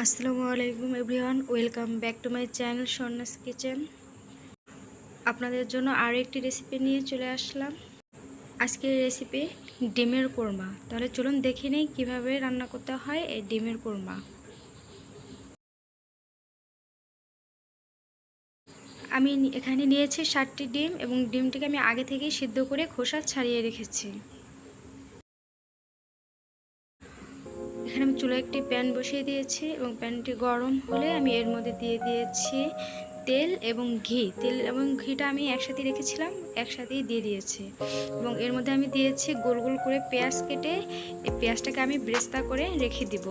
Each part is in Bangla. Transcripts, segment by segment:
আসসালামু আলাইকুম everyone, welcome back to my channel স্বর্ণাস kitchen. আপনাদের জন্য আরও একটি রেসিপি নিয়ে চলে আসলাম। আজকের রেসিপি ডিমের কোরমা। তাহলে চলুন দেখে নিই কীভাবে রান্না করতে হয় এই ডিমের কোরমা। আমি এখানে নিয়েছি 60টি ডিম এবং ডিমটিকে আমি আগে থেকেই সিদ্ধ করে খোসা ছাড়িয়ে রেখেছি। এখানে আমি চুলায় একটি প্যান বসিয়ে দিয়েছি এবং প্যানটি গরম হলে আমি এর মধ্যে দিয়ে দিয়েছি তেল এবং ঘি। তেল এবং ঘিটা আমি একসাথে রেখেছিলাম, একসাথেই দিয়ে দিয়েছি এবং এর মধ্যে আমি দিয়েছি গোল গোল করে পেঁয়াজ কেটে। এই পেঁয়াজটাকে আমি ব্রেস্তা করে রেখে দিব।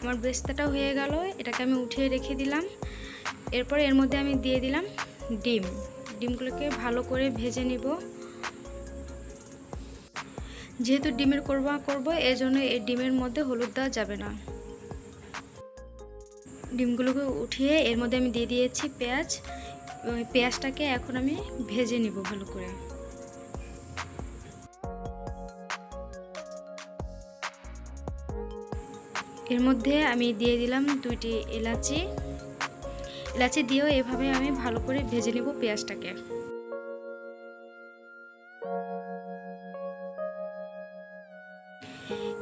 আমার ব্রেস্তাটা হয়ে গেল, এটাকে আমি উঠিয়ে রেখে দিলাম। এরপর এর মধ্যে আমি দিয়ে দিলাম ডিমগুলোকে ভালো করে ভেজে নিব। যেহেতু ডিমের কোরমা করব, এই জন্য এই ডিমের মধ্যে হলুদ দেওয়া যাবে না। ডিমগুলোকে উঠিয়ে এর মধ্যে আমি দিয়ে দিয়েছি পেঁয়াজ। পেঁয়াজটাকে এখন আমি ভেজে নিব ভালো করে। এর মধ্যে আমি দিয়ে দিলাম 2টি এলাচি। এলাচি দিয়েও এভাবে আমি ভালো করে ভেজে নিব পেঁয়াজটাকে।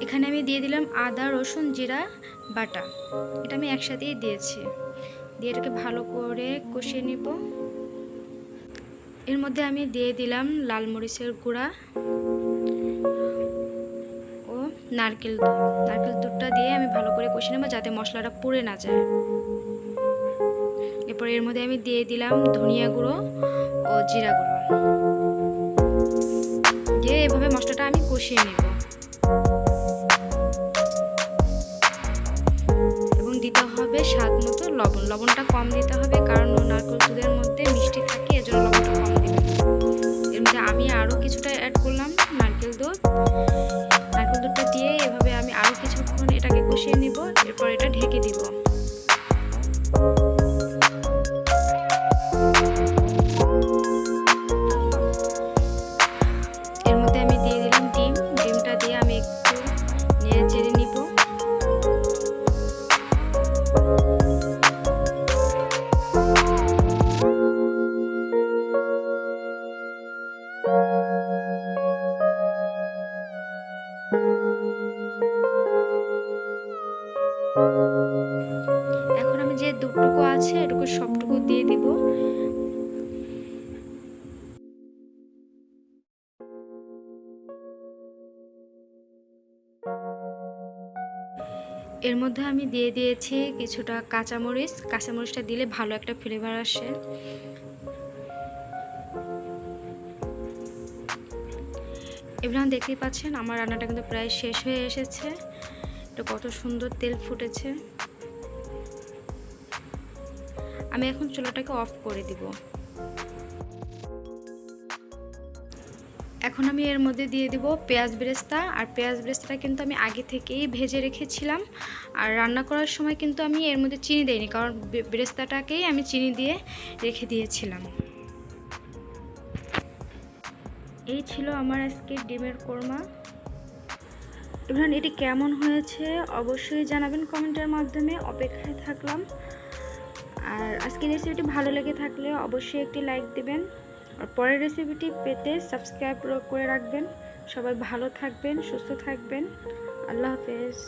এখানে আমি দিয়ে দিলাম আদা রসুন জিরা বাটা। এটা আমি একসাথেই দিয়েছি। দিয়ে এটাকে ভালো করে কষিয়ে নিব। এর মধ্যে আমি দিয়ে দিলাম লাল মরিচের গুঁড়া ও নারকেল দুধ। নারকেল দুধটা দিয়ে আমি ভালো করে কষিয়ে নেব যাতে মশলাটা পুড়ে না যায়। এরপর এর মধ্যে আমি দিয়ে দিলাম ধনিয়া গুঁড়ো ও জিরা গুঁড়ো। দিয়ে এভাবে মশলাটা আমি কষিয়ে নেব এবং দিতে হবে স্বাদ মতো লবণ। লবণটা কম দিতে হবে কারণ নারকেল দুধের মধ্যে মিষ্টি থাকে, এজন্য লবণটা কম দিবেন। এর মধ্যে আমি আরও কিছুটা অ্যাড করলাম নারকেল দুধ। নারকেল দুধটা দিয়ে এভাবে আমি আরও কিছুক্ষণ এটাকে কষিয়ে নিব। এরপর এটা ঢেকে দিব। এর মধ্যে আমি দিয়ে দিলাম ডিমটা দিয়ে আমি একটু নেড়ে চেড়ে নিব। এখন আমি যে দুধটুকু আছে এটুকু সবটুকু দিয়ে দিব। এর মধ্যে আমি দিয়ে দিয়েছি কিছুটা কাঁচামরিচ। কাঁচামরিচটা দিলে ভালো একটা ফ্লেভার আসে। এবার দেখতেই পাচ্ছেন আমার রান্নাটা কিন্তু প্রায় শেষ হয়ে এসেছে। এটা কত সুন্দর তেল ফুটেছে। আমি এখন চুলাটাকে অফ করে দিব। এখন আমি এর মধ্যে দিয়ে দিব পেঁয়াজ বেরেস্তা। আর পেঁয়াজ বেরেস্তাটা কিন্তু আমি আগে থেকেই ভেজে রেখেছিলাম। আর রান্না করার সময় কিন্তু আমি এর মধ্যে চিনি দেইনি, কারণ বেরেস্তাটাকেই আমি চিনি দিয়ে রেখে দিয়েছিলাম। এই ছিল আমার আজকে ডিমের কোরমা। এবার এটি কেমন হয়েছে অবশ্যই জানাবেন কমেন্টের মাধ্যমে। অপেক্ষায় থাকলাম। আর আজকের রেসিপিটি ভালো লেগে থাকলে অবশ্যই একটি লাইক দিবেন। আর পরের রেসিপিটি পেতে সাবস্ক্রাইব করে রাখবেন। সবাই ভালো থাকবেন, সুস্থ থাকবেন। আল্লাহ হাফেজ।